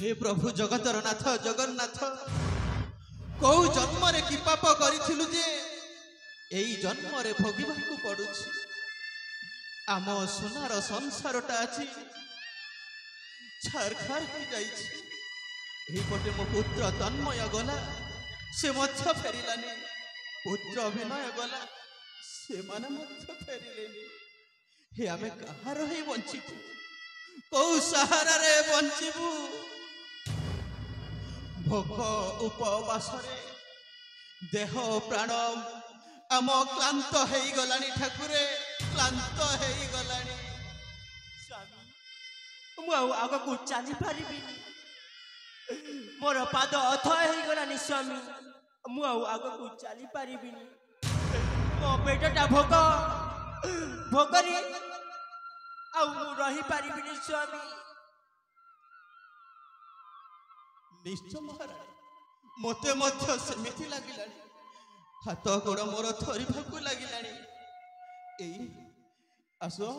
हे प्रभु जगतर नाथ जगन्नाथ कौ जन्म रे कि पाप करिथिलु जे एई जन्म रे भोगिबाकू पडुछि आम सोनार संसारटा अछि छारखार हो जाइछि एही पटे मो पुत्र तन्मय गला से मध्य फेरिलानी पुत्र अभिनय गला से माने मध्य फेरिलेनी हे आमे कहार हे बंचितु कौ सहारा रे बंचिबु भोक उपवास देह प्राण आम क्लांत हो गलानी ठाकुरे क्लांत हो गलानी स्वामी मु आग को चली पारिबी मोर पाद अथ हो गलानी स्वामी मु आग को चली पारिबी मो पेटटा भोक भोकरी आ रही पारिबी स्वामी निश्चय महाराज मते मध्य सेमिति लागिलानी हाथ गोड़ मोर थरिबाकू लागिलानी एई आसो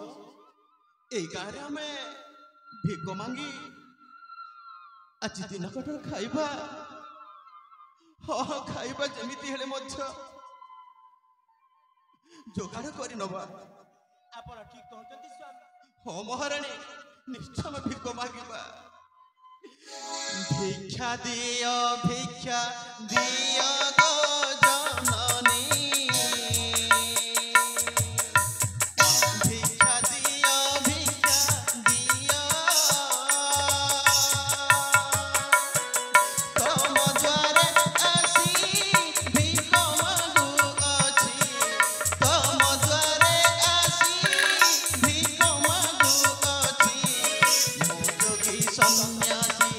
एई गाँव रे आमे भिक मांगी आज दिन कटर खाइबा हाँ खाइबा जेमिति हेले मध्य जोगाड़ करि नबा आपण ठीक कहते स्वामी हाँ महारानी निश्चय भिक मांगिबा भिक्षा दियो गो जननी भिक्षा दियो तम द्वारे आसी भिक मागुअछि तम द्वारे आसी भिक मागुअछि मो जोगी सन्यासी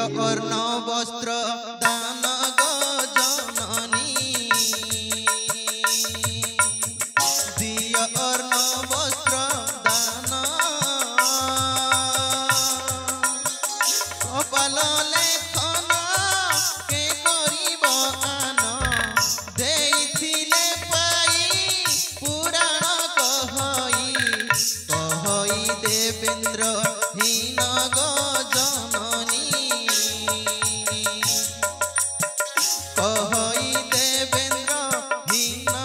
ଅର୍ଣ୍ଣ ବସ୍ତ୍ର ଦାନ ଗଜନନୀ ଦିଅ ଅର୍ଣ୍ଣ ବସ୍ତ୍ର ଦାନ କପାଳ ଲେଖନ କେ କରିବ ଆନ ଦେଇଥିଲେ ପାଇ ପୁରାଣ କହଇ କହଇ ଦେବେନ୍ଦ୍ର ହୀନ ଗଜନନୀ କହଇ ଦେବେନ୍ଦ୍ର ହୀନ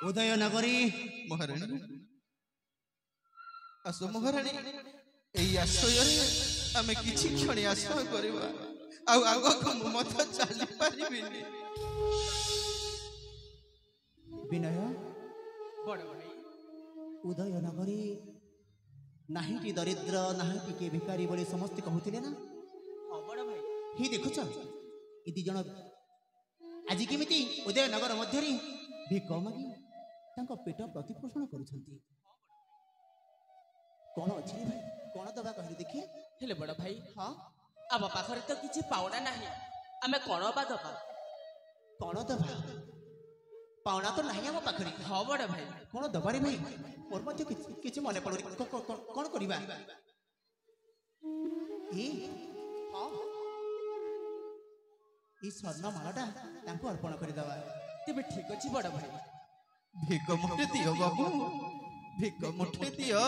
उदय नगरी ମହାରାଣୀ ଆସ ମହାରାଣୀ ଏଇ ଆଶ୍ରୟରେ ଆମେ କିଛି କ୍ଷଣି ଆଶ୍ରୟ କରିବା ଆଉ ଆଗକୁ ମୁଁ ମଧ୍ୟ ଚାଲିପାରିବିନି विनय बड़ भाई उदय नगरी नाहीटी दरिद्र नाहीटी के भिकारी बोली समस्ते कहूथिले ना हाँ बड़ भाई ही देखुछ ए दी जण आज केमिति उदय नगर मध्यरी भिक मागी तांको पेट प्रतिपोषण करूछंती कोन अछि रे भाई कोन दबा कहली देखि हेले बड़ भाई हाँ आम पाखरे तो किसी पावना नहीं आमे कौन बा दबा कोन दबा पावना तो नहीं हम पाखरी हाँ बड़ भाई कोन दबा रे भाई मोर मध्ये किछि मने पड़ो कोन करिबा ए हाँ ई स्वर्ण मालाटा तांको अर्पण करि दबा तेरे ठीक अच्छी बड़ भाई ଭିକ ମୁଠେ ଦିଅ ବାବୁ ଭିକ ମୁଠେ ଦିଅ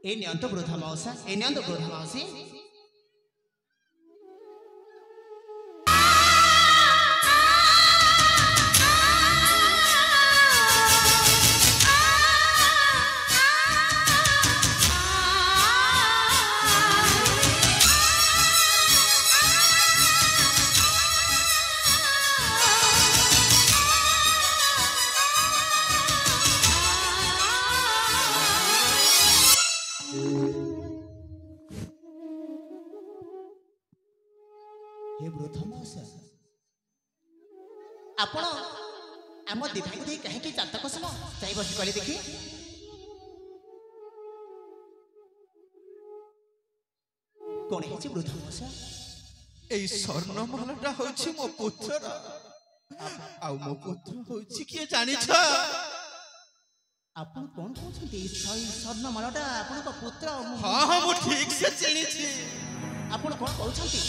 ए नियंत वृद्धा मावसा ए नियंत वृद्धा मावसी हे वृद्धा मावसा आपण आम दिभाई दे कहीं की चातक सम चाई बसी कली देखी कौन है वृद्धा मावसा এই স্বর্ণমালাটা হচ্ছে ମୋ ପୁତ୍ରର ଆଉ ମୋ ପୁତ୍ର ହଉଛି କିଏ ଜାଣିଛ आपण कौन कहते स्वर्ण मालाटा आपण पुत्र ହଁ ହଁ ମୁଁ ଠିକ ସେ ଚିହ୍ନିଛି आपण कौन कहते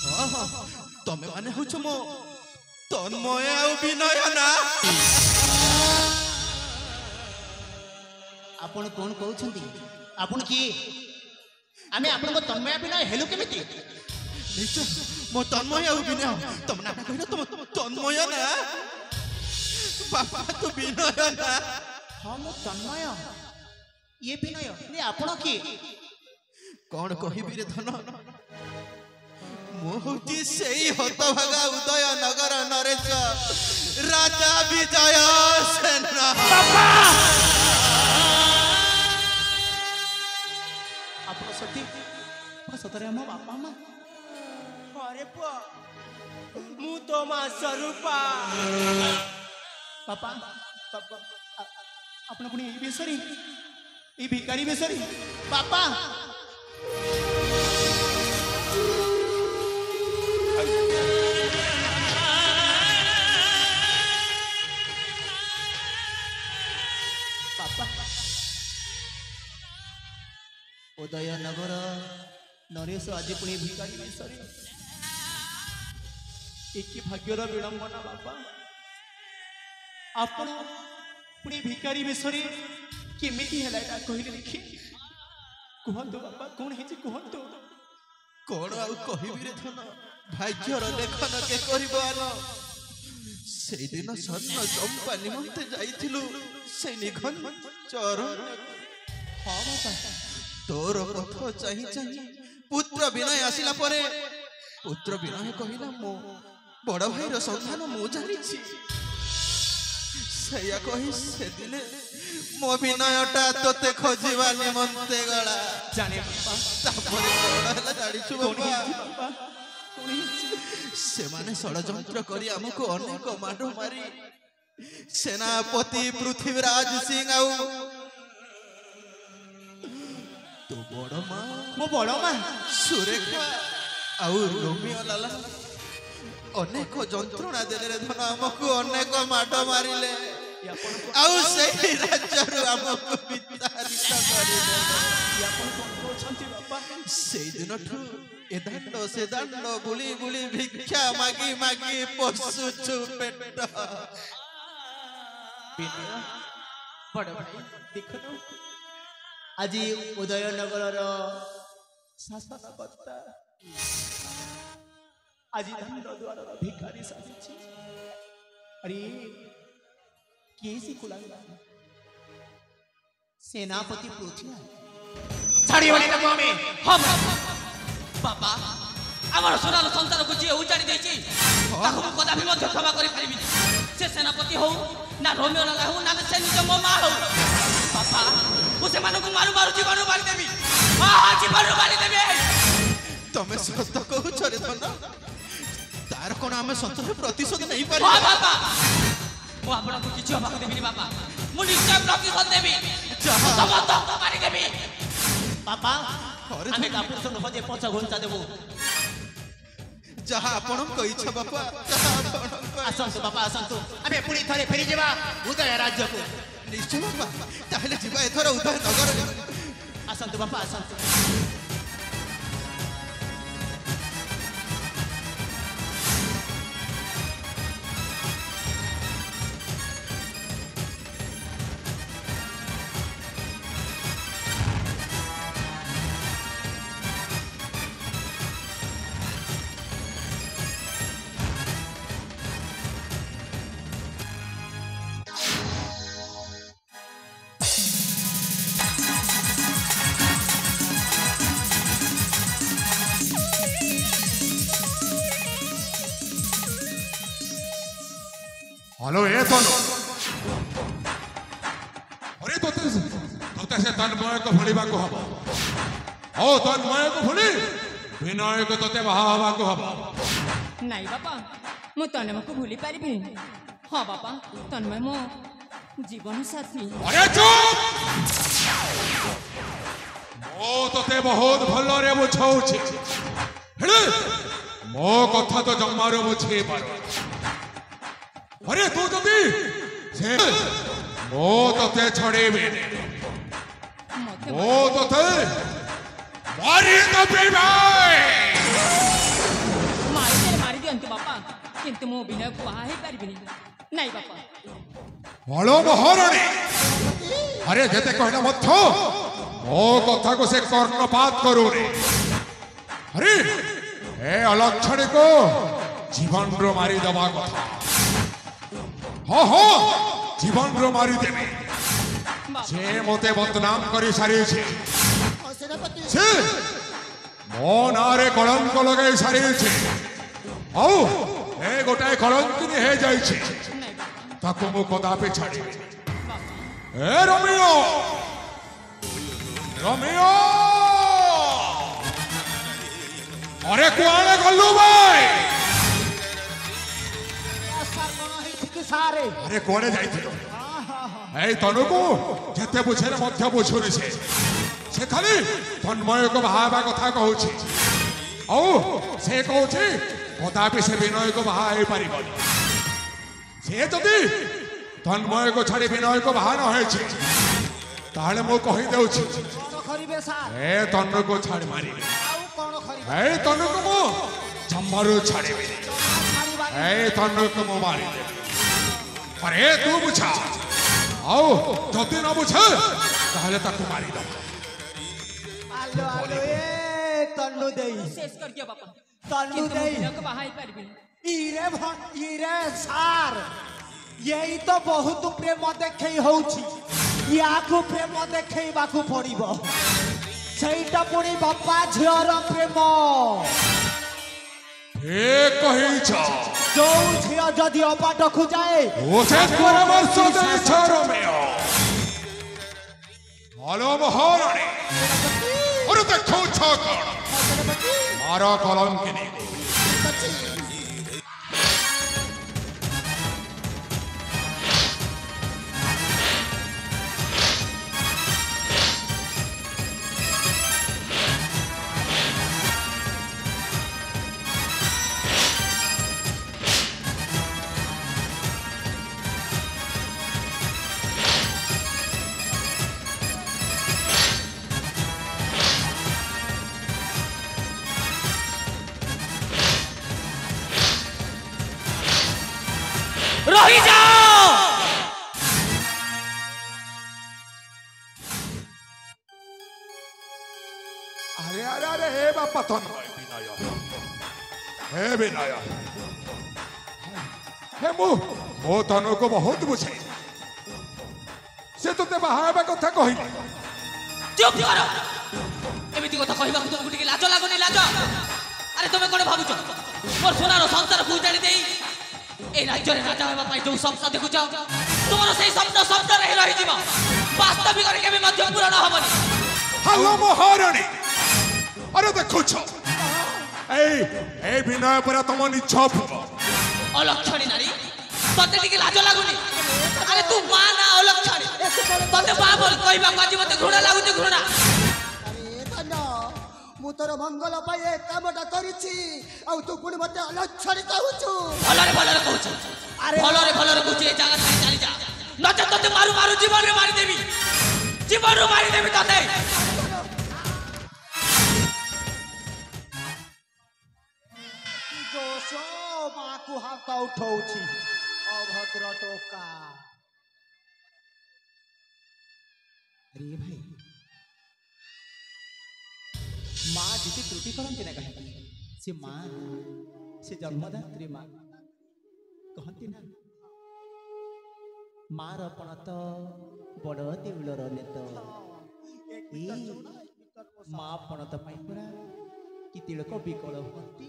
ହଁ ହଁ ତମେ ମାନେ ହଉଛ ମୋ ତନ୍ମୟ ଆଉ ବିନୟ ନା आपण कौन कहते आपण किए आमे आपण को तन्मय बिना हेलु केमिति ନିଶ୍ଚୟ ମୋ ତନ୍ମୟ ଆଉ ବିନୟ ତମ ନାଟା କହିଲ ତମ ତନ୍ମୟ ନା ବାପା ତୁ ବିନୟ ନା हाँ मो तन्मय ये विनय ने आपण किए କଣ କହିବି ରେ ଧନ ମୁଁ ହଉଛି ସେଇ ହତଭାଗା ଉଦୟ ନଗର ନରେଶ ରାଜା ବିଜୟ ସେନା आपण सती सतरे हम बापा मां अरे पुआ मु तो मां स्वरूपा पापा आपण पुणी ई बेसरी ई भिकारी बेसरी पापा पापा उदय नगर नरेश आज पुणी भिकारी बेसरी एक भाग्यर विडंबना बापा आपण पुणी भिकारी बेसरी केमिति हैला एटा कहिले देखि कहंतु बापा कोन हेछि कहंतु କଣ ଆଉ କହିବି ରେ ଧନ ଭାଗ୍ୟର ଲେଖନ କେ କରିବ ଆନ ସେଇଦିନ ସ୍ୱର୍ଣ୍ଣ ଚମ୍ପା ନିମନ୍ତେ ଯାଇଥିଲୁ ସେ ନିଘଞ୍ଚ ତୋର ପଥ ଚାହିଁ ଚାହିଁ ପୁତ୍ର ବିନୟ ଆସିଲା ପରେ ପୁତ୍ର ବିନୟ କହିଲା ମୋ ବଡ଼ ଭାଇର ସନ୍ଧାନ ମୁଁ ଜାଣିଛି। ସେଇଆ କହି ସେଦିନେ ମୋ ବିନୟଟା ତୋତେ ଖୋଜିବା ନିମନ୍ତେ ଗଲା। ଜାଣେ ବାପା। ତାପରେ କଣ ହେଲା ଜାଣିଛୁ ବାପା? ସେମାନେ ଷଡ଼ଯନ୍ତ୍ର କରି ଆମକୁ ଅନେକ ମାଡ଼ ମାରି ସେନାପତି ପୃଥ୍ୱୀରାଜ ସିଂ ଆଉ ତୋ ବଡ଼ ମା ମୋ ବଡ଼ ମା ସୁରେଖା ଆଉ ରୋମିଓ ଲାଲା ଅନେକ ଯନ୍ତ୍ରଣା ଦେଲେ ଧନ ଆମକୁ ଅନେକ ମାଡ଼ ମାରିଲେ ଆଉ ସେହି ରାଜ୍ୟରୁ ଆମକୁ ବିତାଡ଼ିତ କରିଦେଲେ। ସେଇ ଦିନଠୁ ଏ ଦାଣ୍ଡ ସେ ଦାଣ୍ଡ ବୁଲି ବୁଲି ଭିକ୍ଷା ମାଗି ମାଗି ପୋଷୁଛୁ ପେଟ। ବଡ଼ ଭାଇ ଦେଖୁନ ଆଜି ଉଦୟନଗରର ଶାସନକର୍ତ୍ତା ଆଜି ଦାଣ୍ଡ ଦ୍ୱାରର ଭିକାରୀ ସାଜିଛି। अरे किसी कुलांगा सेनापति पृथ्वी ছাড়ি বলি না আমি হম বাবা আমার সোনার সন্তানକୁ ଯିଏ ଉଜାଡ଼ି ଦେଇଛି ତାକୁ ମୁଁ କଦାପି ମଧ୍ୟ କ୍ଷମା କରିପାରିବିନି। ସେ ସେନାପତି ହଉ ନା ରୋମିଓ ଲାଲା ହଉ ନା ସେ ନିଜ ମୋ ମା ହଉ ବାପା ମୁଁ ସେମାନଙ୍କୁ ମାରୁ ମାରୁ ଜୀବନରୁ ମାରିଦେବି। ଜୀବନରୁ ମାରିଦେବି। ତମେ ସତ କହୁଛ ରେ ଧନ? ତାର କଣ ଆମେ ସତରେ ପ୍ରତିଶୋଧ ନେଇପାରିବା? ବାପା ମୁଁ ଆପଣଙ୍କୁ କିଛି ହବାକୁ ଦେବିନି ବାପା। ମୁଁ ନିଶ୍ଚୟ ପ୍ରତିଶୋଧ ଦେବି। ସମସ୍ତଙ୍କୁ ମାରିଦେବି। बापा आमे कापुर सन हजे पचा घंटा देबो जहा आपणक इच्छा बापा जहा आपणक आसंतु बापा आसंतु आमे पुणी थरे फेरी जेबा उदय राज्य को निश्चय बापा ताहले जीवा एथरा उदय नगर आसंतु बापा आसंतु हेलो ए अरे तोते से तन्मय को भुलिबा को हबो ओ तन्मय को भुली विनय को तोते बाहा हबा को हबो नहीं बापा मु तन्मय को भूली पारिबिनी। हाँ बापा तन्मय मो जीवन साथी। अरे चुप मो तोते बहुत भल रे बुझाउछि हेले मो कथा तो जम्मारो बुझे पारो। अरे तू जल्दी से मो तोते छड़ेबे मो तोते मारी दबे भाई मारी दियंतु बापा किंतु मो विनय को बाहा हे पारिबिनी। नहीं बापा बड़ो महारानी अरे जेते कहना मत थो मो कथा को से कर्णपात करो रे। अरे ए अलक्षणी को जीवन रो मारी दबा कथा हाँ हाँ जीवन रो मारी देवे से मते बदनाम करी सारी छे से मो नारे कलंक लगाई सारी छे औ ए गोटाए कलंकिनी हे जाई छे ताको मो कदापि छाड़ी ए रोमियो रोमियो अरे कुआने गल्लू भाई अरे कोने जाइथिलो ए तनुको जेते बुझेले मध्य बुझुनी से खाली तन्मय को बाहाबा कथा कहूछि औ से कहूछि कदापि से विनय को बाहा हे पारिबनी। से जदि तन्मय को छाड़ी विनय को बाहा न होइछि ताले मो कहि देउछि ए तनु को छाड़ी मारी ए तनु को मो जम्मारो छाड़ीबे ए तनु को मो मारी दे। अरे तू बुझा आओ जदि न बुझे ताहले ताकू मारी दो। आलो आलो ए तन्नु देई शेष कर दिया बापा तन्नु देई विनय को बाहा हे पारिबिनी। इरे सार यही तो बहुत प्रेम देखई होउछि याकू प्रेम देखई बाकू पड़िबो ସେଇଟା ପୁଣି ବାପା ଝିଅର ପ୍ରେମ। ଠିକ କହିଛ। ଯୋଉ ଝିଅ ଯଦି ଅବାଟକୁ ଯାଏ ଉଚିତ ପରାମର୍ଶ ଦେଇଛ ରୋମିଓ। ହଲୋ ମହାରାଣୀ, ଆରେ ଦେଖୁଛ କଣ ମାର କଲଙ୍କିନୀ। रही जाओ। अरे अरे अरे हे बापा तन्मय विनय, हे विनय, हे मो तनु को बहुत बुझे से तोते बाहाबा कथा कहिला। चुप कर। एमिति कथा कहबा तुमको टिके लाज लागुनी लाज? अरे तुमे कोन भाबुछ मोर सोनार संसार को उजाड़ी देई ए राज्य रे राजा हेबा पाई जो स्वप्न देखुछ तुमरो सेही स्वप्न स्वप्न रही रही जीव वास्तविक रे केबे मध्य पूर्ण हबनी। हेलो महारानी, अरे देखुछ ए विनय पर तुम निछ अलक्षणी नारी तते टिके लाज लागुनी? अरे तू मां ना अलक्षणी तते बा बोल कहबा बाजी मते घृणा लागुची घृणा। ମୁଁ ତୋର ମଙ୍ଗଳ ପାଇଁ ଏ କାମଟା କରିଛି ଆଉ ତୁ ପୁଣି ମତେ ଅଲକ୍ଷଣୀ କହୁଛୁ। ଭଲରେ ଭଲରେ କହୁଛୁ। ଆରେ ଭଲରେ ଭଲରେ କହୁଛୁ ଏ ଜାଗା ଛାଡ଼ି ଚାଲି ଯା ନଚେତ ତତେ ମାରୁ ମାରୁ ଜୀବନରେ ମାରିଦେବି, ଜୀବନରୁ ମାରିଦେବି ତତେ। ଜୋଶ ମାକୁ ହାତ ଉଠଉଛି ଅଭଦ୍ର ଟୋକା। अरे भाई माँ जिते त्रुटि करती ना कहीं से माँ से जन्मदात्री माँ कहती ना मार पण तो बड़ देउलर नेत माँ पण तो पाई परा कि तिलक विकल होती।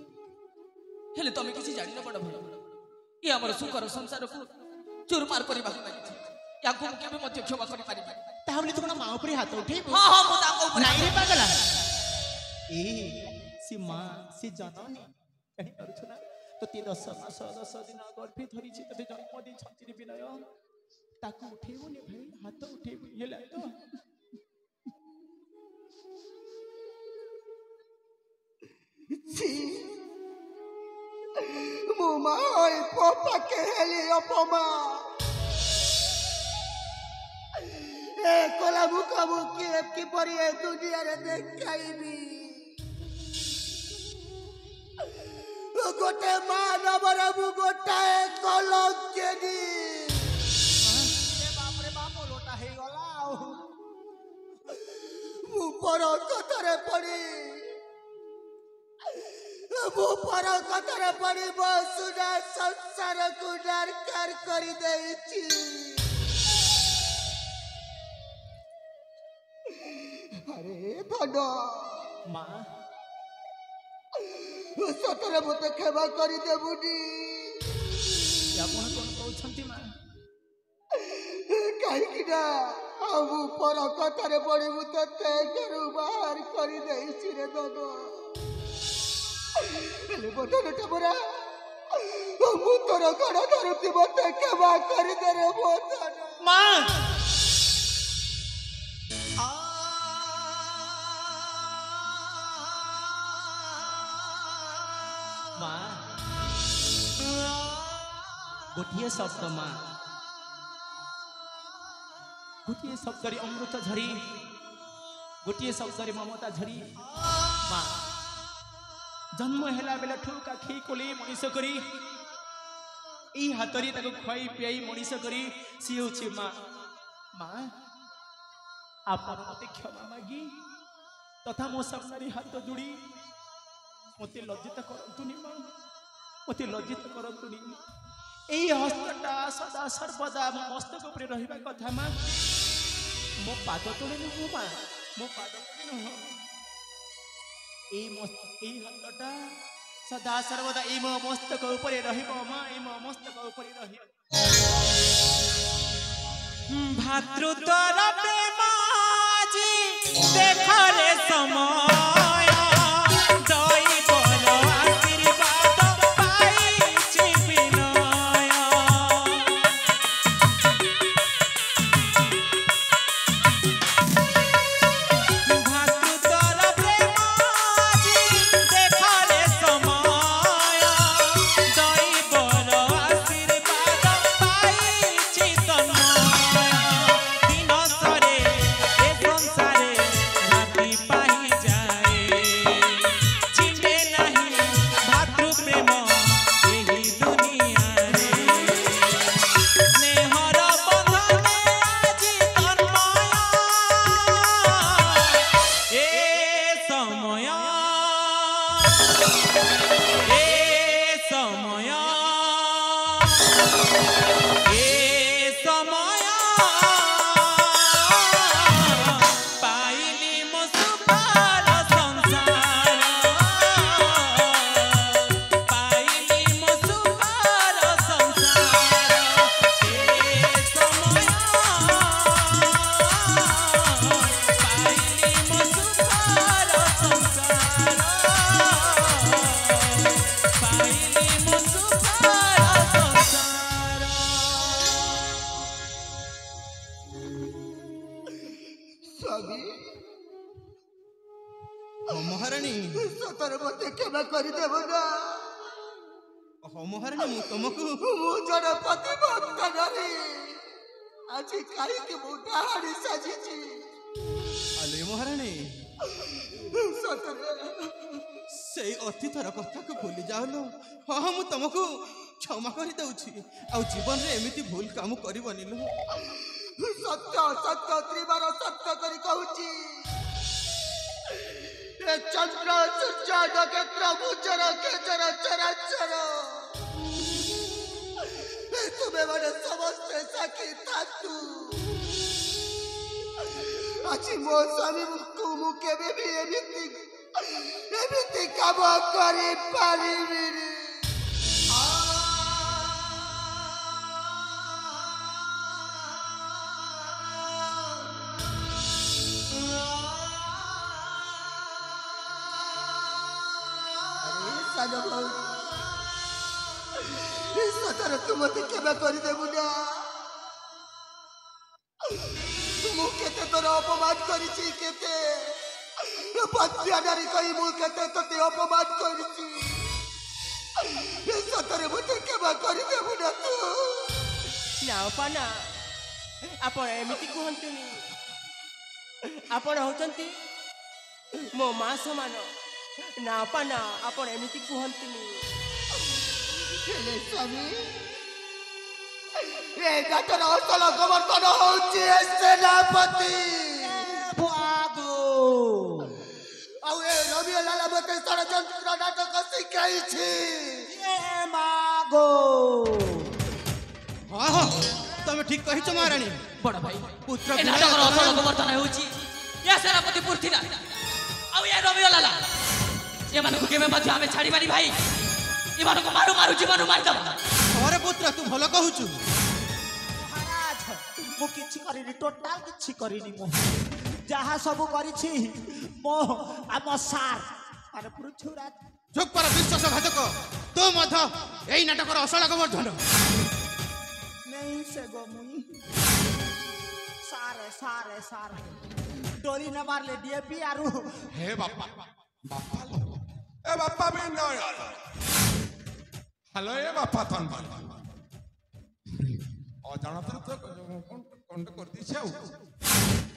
हेले तमे किसी जानि न बड़ भल ये हमर सुकर संसार को चूरमार करबा लागि याको केबे मध्य क्षमा करि पारिबा ताहले तो माँ ऊपर हाथ उठे। हां हां मु ताको ऊपर नहीं रे पागला ए सी माँ सी जननी कहीं करू ना तो 10 मास 10 दिन गर्भे धरी तते जन्म दे छंती विनय ताको उठेबुनी भाई हाथ उठेबु हेला तो ମୋ ମା ଏଇ ପପାକେ ହେଲି ଅପମା ଏ କଲା ମୁଖାମୁଖି କିପରି ଏ ଦୁନିଆରେ ଦେଖାଇବି। ଗୋଟେ ମା ନବର ମୁଁ ଗୋଟାଏ କଲଙ୍କିନୀ। ବାପରେ ବାପ ଲୋଟା ହେଇଗଲା ଆଉ ମୁଁ ପର କଥାରେ ପଡ଼ି ମୁଁ ପର କଥାରେ ପଡ଼ି ମୋ ସୁନା ସଂସାରକୁ ଡାରକାର କରିଦେଇଛି। ଆରେ ଧନ माँ ସତରେ ମୋତେ କ୍ଷମା କରିଦେବୁନି? ଆପଣ କଣ କହୁଛନ୍ତି ମାଁ? କାହିଁକି ନା ଆଉ ମୁଁ ପର କଥାରେ ପଡ଼ି ମୁଁ ତତେ ଘରୁ ବାହାର କରିଦେଇଛି ରେ ଧନ। ହେଲେ ମୋ ଧନଟା ପରା ମୁଁ ତୋର ଗୋଡ଼ ଧରୁଛି ମୋତେ କ୍ଷମା କରିଦେରେ ମୋ ଧନ। मां माँ गोटे शब्द माँ गोटे शब्द अमृत झरी गोटे शब्द ममता झरी माँ जन्म है बेला ठुका खी कोली मनीष करी यही हाथ खुआई पियाई मनीष करी सी हूँ माँ माँ आपण मत क्षमा मागी तथा मो सामने हाथ जोड़ी मते लज्जित करतुनी माँ मते लज्जित करतुनी यही हस्तटा सदा सर्वदा मो मस्तक उपर रहिबा कथा माँ मो पाद तले नु माँ ମୋ ପାଦକୁ ନୁହଁ ଏଇ ହାତଟା ସଦା ସର୍ବଦା ଏଇ ମୋ ମସ୍ତକ ଉପରେ ରହିବ ମା ଏଇ ମୋ ମସ୍ତକ ଉପରେ ରହିବ ଭାତୃତ୍ୱର ପ୍ରେମ ଆଜି ଦେଖରେ ସମୟ महारानी सतर मते क्षमा कर देबो ना महारानी मु तुमको मु जड़ पति भक्त नारी आज काई के मु डाहाड़ी साजी छी अले महारानी सतर से अतीतर कथा को भूली जाओ हाँ मु तुमको क्षमा कर दउछि आ जीवन रे एमिति भूल काम करबनी लो सत्य सत्य त्रिबार सत्य करी कहूची चंद्र सूर्य नक्षत्र भूचर केचर चराचर तुम्हें मैंने समस्त साक्षी थातु आज मो स्वामी को मु केबे भी एमिति काम करि पारिबिनी सतर तुम मते केबे करि देबु ना मु केते तोर अपमान करिछि केते पत्या नारी कहि मु केते तते अपमान करिछि सतर मते केबे करि देबु ना तू ना पाना आपण एमिति कहंतुनी आपण होचंती मो मां समान ना पाना आपण एमिति कहंतुनी स्वामी ए डॉक्टर असल गोवर्धन होची सेनापति भागो औ ए रवि लाला मते षडयंत्र नाटक सिखाई छी ए मागो हाँ हाँ तुम ठीक कही छ महारानी बड़ भाई पुत्र ए नाटक असल गोवर्धन होची या सेनापति पृथ्वीराज आ ये रवि लाला ये माने को केबे मध्य हमें छाड़ी बानी भाई इमान को मारू मारू जीवन मार दब अरे पुत्र तू भलो कहूछु महाराज मु किछि करिनी टोटल किछि करिनी मु जहा सब करिछि मो आम सार अरे पृथ्वीराज चुप पर विश्वासघातक तू मध्य एई नाटकर असल गोवर्धन नहीं से गो मुई सारे सारे सारे डोरी न मार ले डीएपी आरु हे बापा बापा लो ए बापा भी न यार हेलो ए बापा तन अजाण तो कौन कर दी छौ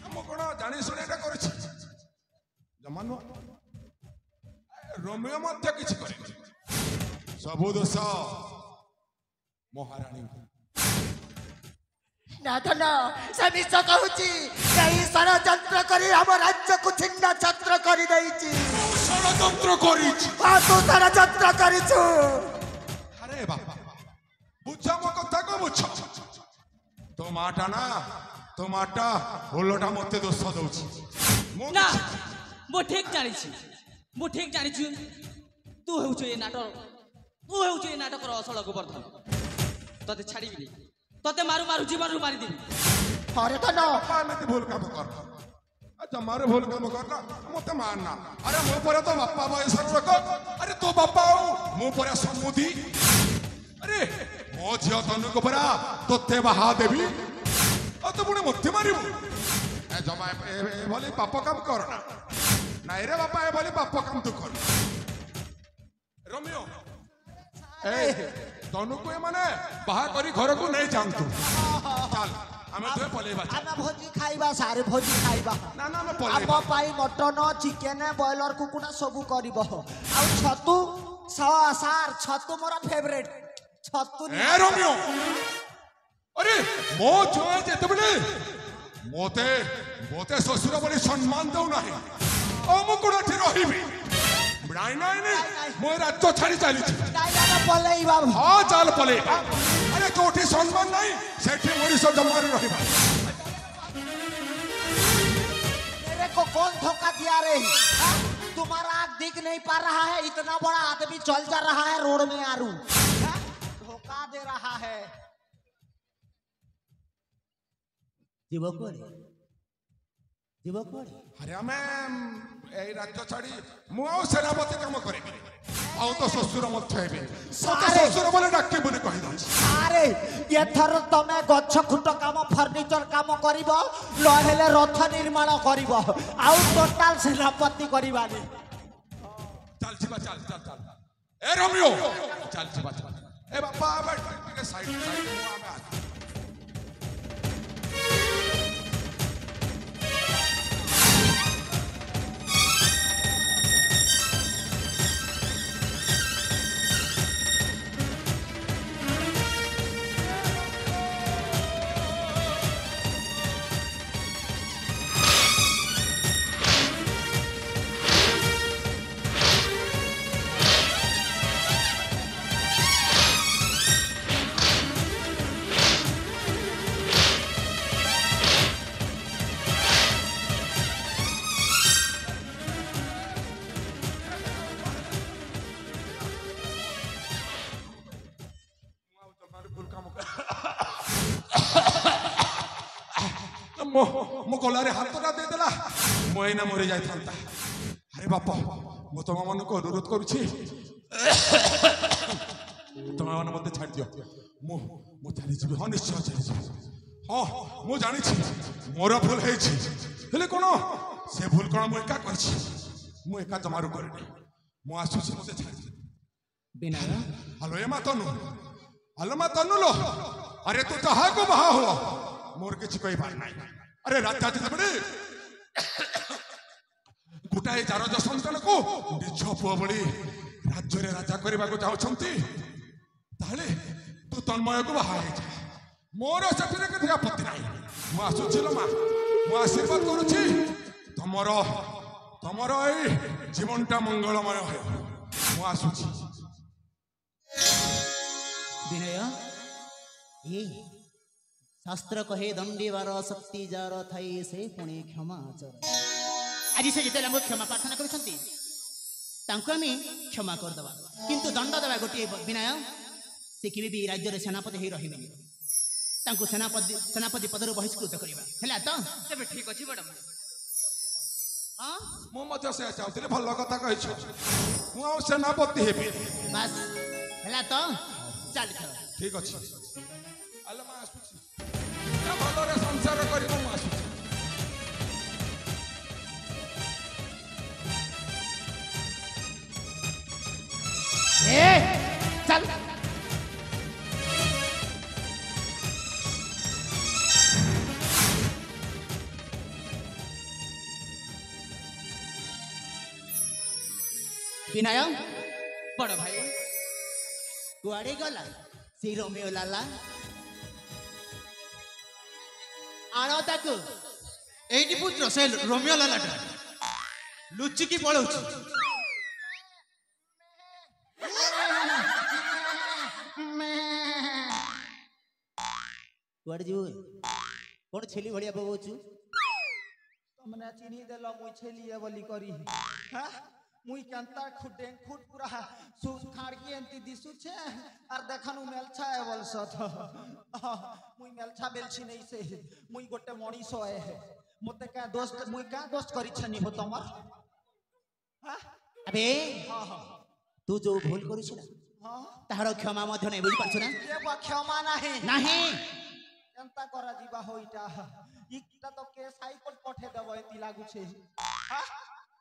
हम कोन जानि सुने एटा करछि जमानो रोमियो मध्य किछ करे सब दोष महारानी नाथन समिष कहूची यही षडयंत्र करी हम राज्य को छिन्न छत्र करी दैची षडयंत्र करिछि आ तू षडयंत्र करिछु अरे बापा बुझ मो कथा को बुझ तो माटा ना तो माटा होलोटा मते दोष दउछि ନା ମୁଁ ଠିକ ଜାଣିଛି ମୁଁ ଠିକ ଜାଣିଛୁ ତୁ ହେଉଛୁ ଏ ନାଟକର ଅସଳ ଗୋବର୍ଦ୍ଧନ ତତେ ଛାଡ଼ିବିନି ତତେ ମାରୁ ମାରୁ ଜୀବନରୁ ମାରିଦେବି अरे तो ना ଏମିତି ଭୁଲ କାମ କର ଜମାରୁ ଭୁଲ କାମ କରନା ମତେ ମାରନା ଆରେ ମୋ ପରେ ତ ବାପା ବୟସର ଲୋକ ଆରେ ତୋ ବାପା ଆଉ ମୋ ପରେ ସମୁଦି ଆରେ ମୋ ଝିଅ ତନୁକୁ ପରା ତୋତେ ବାହା ଦେବି ଆଉ ତୁ ପୁଣି ମତେ ମାରିବୁ ଜମା ଏଭଳି ପାପ କାମ କରନା ନାଇଁ ରେ ବାପା ଏଭଳି ପାପ କାମ ତୁ କର ରୋମିଓ ତନୁକୁ ଏମାନେ ବାହା କରି ଘରକୁ ନେଇ ଯାଆନ୍ତୁ ଚାଲ ଆମେ ଦୁହେଁ ପଳେଇବା ଆମେ ଭୋଜି ଖାଇବା ସାରେ ଭୋଜି ଖାଇବା ନା ନା ଆମେ ଆମ ପଳେଇବା ପାଇଁ ମଟନ ଚିକେନ ବ୍ରଏଲର କୁକୁଡ଼ା ସବୁ କରିବ ଆଉ ଛତୁ ସାର୍ ଛତୁ ମୋର ଫେଭରେଟ ଛତୁ ଏ ରୋମିଓ ଆରେ ମୋ ଛୁଆ ଯେତେବେଳେ ମୋତେ ଶ୍ୱଶୁର ବୋଲି ସମ୍ମାନ ଦେଉନାହିଁ ଆଉ ମୁଁ କୋଉଠି ରହିବି ନାଇଁ ନାଇଁ ନାଇଁ ମୁଁ ରାଜ୍ୟ ଛାଡ଼ି ଚାଲିଛି ପଲେଇବା ହଁ ଚାଲ ପଳେଇବା अरे कोठी सम्मान नहीं सेठी मनीष जमारे रहिबा मेरे को कौन धोखा दिया रे हाँ? तुम्हारा आँख दिख नहीं पा रहा है इतना बड़ा आदमी चल जा रहा है रोड में आरू हाँ? धोखा दे रहा है अरे हमें ए राज्य छाड़ी मु आउ सेनापति काम करेबी आउ तो ससुर मत हेबे ससुर बोले डाके बोले कहि दउ अरे ये थर तमे गच्छ खुट काम फर्नीचर काम करिवो लहेले रथ निर्माण करिवो आउ टोटल सेनापति करिबानी चल छिबा चल चल चल ए रोमियो चल छिबा चल ए बापा बैठ के साइड मु आमे आ मो गलारे हाथटा देदेला मो एना मरे जाई थांता अरे बापा मो तुम मन को अनुरोध करूछि तुम मन मते छाड़ दियो मो चली जीवी हाँ निश्चय चली जीवी हाँ मु जानी मोर भूल है हेले कोन से भूल कोन मु एका करछि मु एका जमारू करनी मु आसुछि मते छाड़ बिना हेलो ए मा तनु लो अरे तू कहा को बहा हो मोर किछि कोई बात नहीं अरे राजा जितेबले गोटाए चारज संतान को निज पुआ भली राज्य राजा करने को चाहते तू तन्मय को बाहा मोर से आपत्ति ना मुझे मा मु आशीर्वाद करुच्ची तुमर जीवनटा मंगलमय हो मुझुची विनय शास्त्र कहे दंडीवार शक्ति जार थाई से पुणे क्षमा चर आज से जिते क्षमा प्रार्थना करुछंती तांको आमी क्षमा कर दबा किंतु दंड देवा गोटे विनय से केबे भी राज्य रे सेनापति हे रहिबेनी तांको सेनापति पदरु बहिष्कृत करिबा हैला तो तेबे ठीक अछि मैडम हां मो मते से चाहते भलो कथा कहिछु मु आ सेनापति हेबे बस हैला तो चल चल ठीक अछि अल्लाह मा आसुछि ना भलो रे संसार करिबो मु आसुछि ए चल विनय बड़ भाई कुआड़े गला से रोमियो लाला आनो ताकू एटी पुत्र से रोमियो लालाटा लुचिकी पळौछि कुआड़े जीव कौन छेली भड़िया पकाउछु हमने चिन्ही देलो मुई छलिए बोली करी हां मुई केंता खुडे खुद पूरा सुस खाड़की एंती दिसु छे आर देखनु मेलछा है बोलसत मुई मेलछा बेलछि नहीं से मुई गोटे मणिस है मते का दोस्त मुई का दोस्त करी छनी हो तमर हां अबे हां हां तू जो भूल करू छी ना हां ताहारो क्षमा मध्य नहीं बुझ पाछू ना ये बा क्षमा नहीं नहीं केंता करा जीवा होइटा इटा तो के साइकोट पठे देबो एती लागु छे हां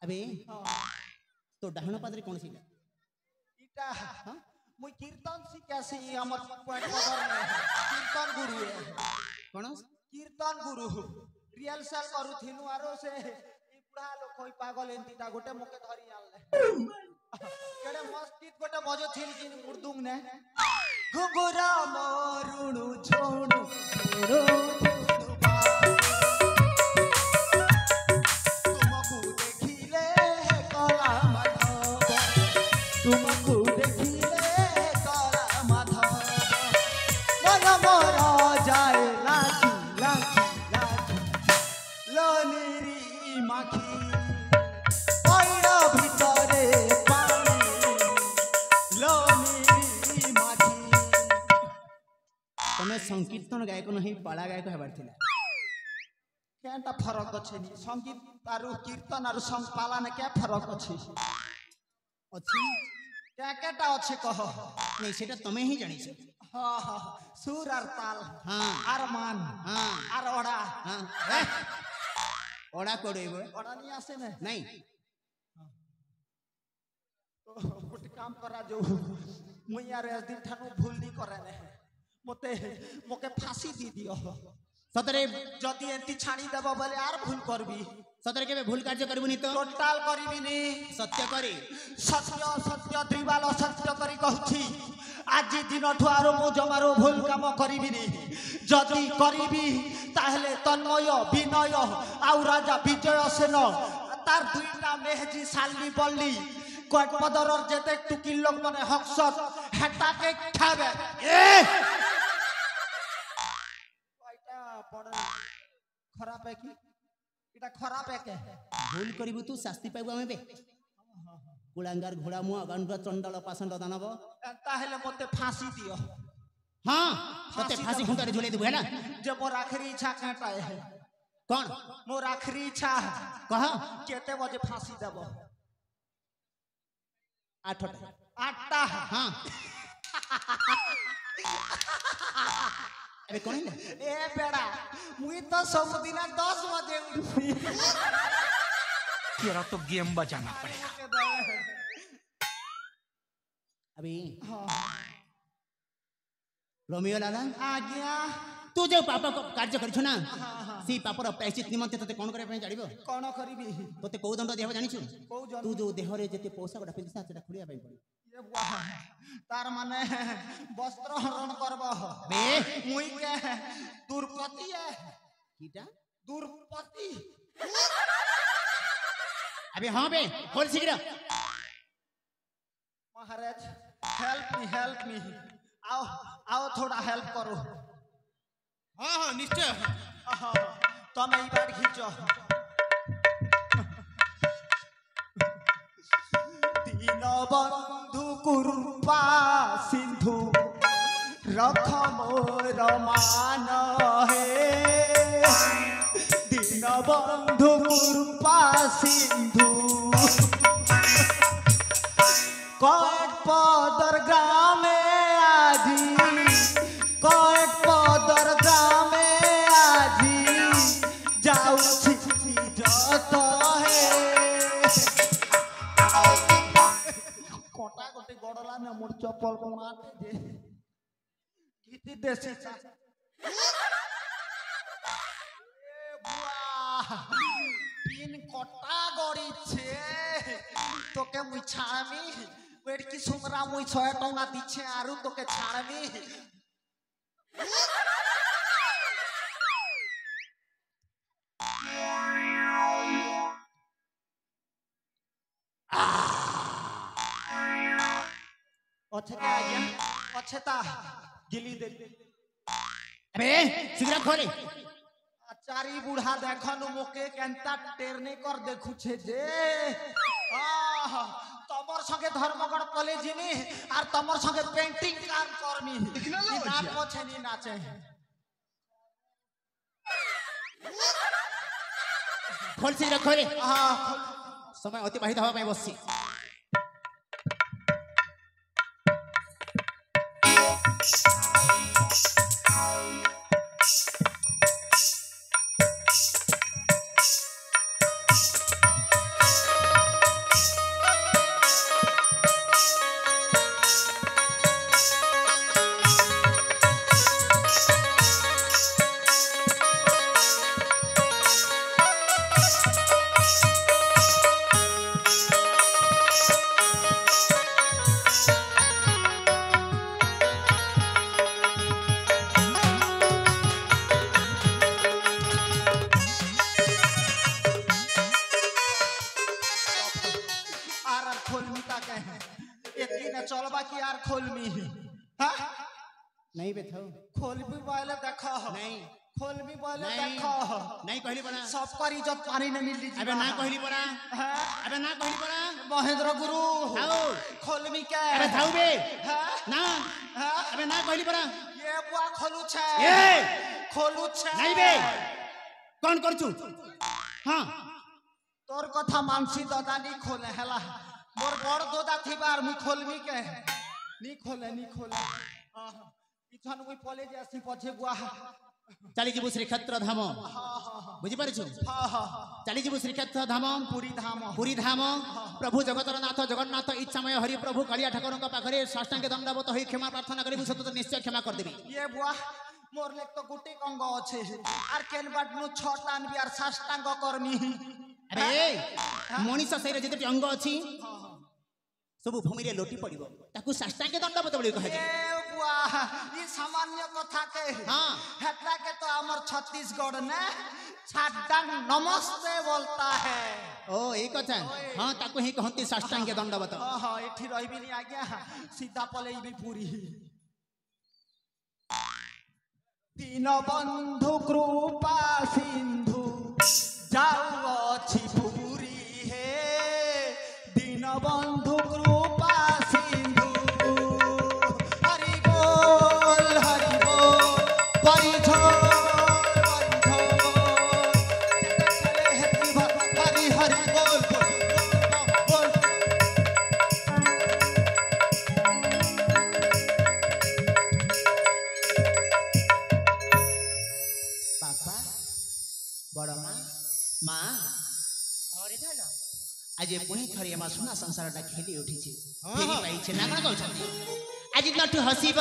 अबे हां तो डाहण पादरे कोन सीला इटा हां मुई कीर्तन सिखासी हमर पॉइंट कवर में कीर्तन गुरु है कोन कीर्तन गुरु रिहर्सल करू थिनु आरो से ई बुढ़ा लोग कोई पागल एंतीटा गोटे मुके धरी आनले केडे मस्त गीत गोटे बजो थिन कि मुर्दुंग ने गुगुरा मरुणु छोड़ू छोड़ो तुमको देखिले कला माधव तुमको देखिले कला माधव मन मोर जाए लाखी लाखी लाखी लनिरी माखी पैड़ भितरे पानी लनिरी माखी तमे संकीर्तन गायक नहीं पाला गायक हेबार थिला केनटा फरक अछि नी संगीत आरु कीर्तन आरु संपाला ने क्या फरक अछि अछि क्या केटा अछि कह नहीं सेटा तमे ही जानि छ हां हां सुर आर ताल हां आर मान हां आर ओडा हां ओडा कोडेबो ओडा नहीं आसे ने नहीं तो गुट काम करा जो मुई यार एस दिन ठानु भूल नहीं करे ने मते मोके फांसी दी दियो सतरे जदी एंती छाणी देबो बोले यार भूल करबी सतरे केबे भूल कार्य करबुनी तो टोटल करबी नी सत्य करी सत्य सत्य द्विबाल सत्य करी कहछि आज दिन ठुआरो मु जमारो भूल काम करबी नी जदी करबी ताहले तन्मय विनय आउ राजा विजय सेन तार दुईटा मेहजी सालनी बल्ली कोट पदरर जेते टुकिल लोक माने हक्सत हेटा के खाबे ए कोइटा पड़ खराब है की इटा खराब है के भूल करिबु तू शास्ति पाइबु हमें बे कुलांगार घोड़ा मुआ गणरा चंडाल पासंड दानव ताहले मते फांसी दियो हां तते फांसी खुंटारे झुले देबु हैला जे मोर आखिरी इच्छा काटा है कौन मोर आखिरी इच्छा कह केते बजे फांसी देबो 8टा 8टा हां अबे कोन है ए बेड़ा मुई तो सब दिन 10 बजे उठी तेरा तो गेम बजाना पड़ेगा अभी रोमियो लाला आज्ञा तू जो पाप कार्य करिछु ना सी पापर प्रायश्चित निमंते तते कोन करे पे जानिबो कोन करबी तते को दंड देहबो जानिछु को जन तू जो देहरे जते पोषक डा पिलसा सेटा खुलिया पे पड़ी ये वाह तार माने वस्त्र हरण करबो बे मुई के दुर्पति है कीटा दुर्पति अबे हां बे खोल शीघ्र महाराज हेल्प मी आओ आओ थोड़ा हेल्प करो हाँ हाँ निश्चय तुम ई बार खींचो दीन बंधु कुरुपा सिंधु रख मोर मान हे दीन बंधु कुरुपा सिंधु कट पदर ग्रामे आजी कट पदर ग्रामे आजी जाऊ छी जत हे कोटा कोटी गडला ने मोर चप्पल कोना जे गीति देसी चा ए बुआ पिन कोटा गड़ी छे তোকে মুই ছাড়ামি ওইট কি সুমরা মুই 6 টাকা দিছে আরু তোকে ছাড়ামি অছেতা আজ্ঞা অছেতা গিলি দে अबे शीघ्र खोले चारी बूढ़ा देखन मोके केंता टेरने कर देखुछे जे तमर संगे धर्मगढ़ कॉलेज में और तमर संगे पेंटिंग काम करमी नाम पछे नी नाचे खोल शीघ्र खोले हां समय अतिबाहित हवा ପାଇଁ बसছি नहीं बेथो खोल भी बोले देखो नहीं खोल भी बोले देखो नहीं कहली बना सब पर इज्जत पानी न मिल दी अबे ना कहली बना अबे ना कहली बना महेंद्र गुरु आओ खोल मी के अबे थाउ बे ना अबे ना कहली बना ये बुआ खोलू छे ए खोलू छे नहीं बे कौन करछु हां तोर कथा मानसी दादा नी खोले हला मोर बड़ दोदा थिबार मु खोलमी के नी खोले इथन मुई कॉलेज आसी पछे बुआ चली जीवु श्रीक्षेत्र धाम बुझी पारिछु चली जीवु श्रीक्षेत्र धाम पुरी धाम प्रभु जगतरनाथ जगन्नाथ इच्छामय हरि प्रभु कालिया ठाकुरଙ୍କ पाखरे साष्टांग दंडवत होई क्षमा प्रार्थना करिबु सत तो निश्चय क्षमा कर देबी ये बुआ मोर लेक तो गुटी कंग अछि आर केन बाट नु छटान बि आर साष्टांग करमी अरे मनीष शरीर जते अंग अछि सब भूमि रे लोटी पड़िबो ताकू साष्टांग दंडवत बोली कहे ए बुआ ई सामान्य कथा के हां हेतला के तो हमर छत्तीसगढ़ ने छाटांग नमस्ते बोलता है ओ ए कथा हां ताकू ही कहंती साष्टांग दंडवत हां एठी रहबी नी आज्ञा सीधा पलेइबी पूरी तीन बंधु कृपा सिंधु जाऊ अछि पूरी हे दीन बंधु कृपा सिंधु हरि बोल बड़ी झोल चले हेती हरि हरि बोल बोल पापा बड़ माँ अरे धन आज पुणी थरी आम सुना संसारटा खेली उठी फेरी पाई ना कौन कहते आज नटु हसीब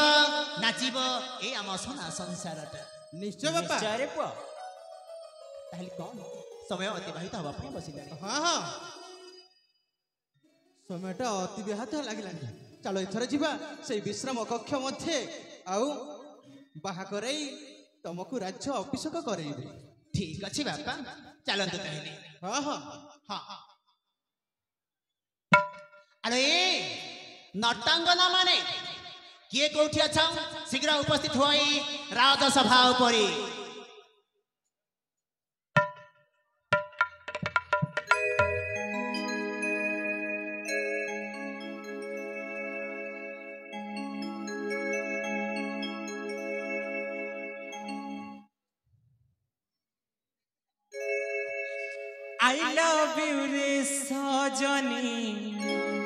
नाचिब ए आम सुना संसारटा निश्चय बापा चारे पुआ ताहले कौन समय अतिबाहित हवा ପାଇଁ बसिले हाँ সময়টা অতিবাহিত লাগিলানি চলো এথর ଯିବା সেই বিশ্রাম কক্ষ মধ্যে আউ বাহা করাই তোমাকে রাজ্য অভিষেক করাইবে ठीक अच्छी बापा चलंतु ताहले हाँ हाँ हाँ अरे नटांगना माने किए कोठी अच्छा शीघ्र उपस्थित होई राजसभा उपरी I love you रे सजनी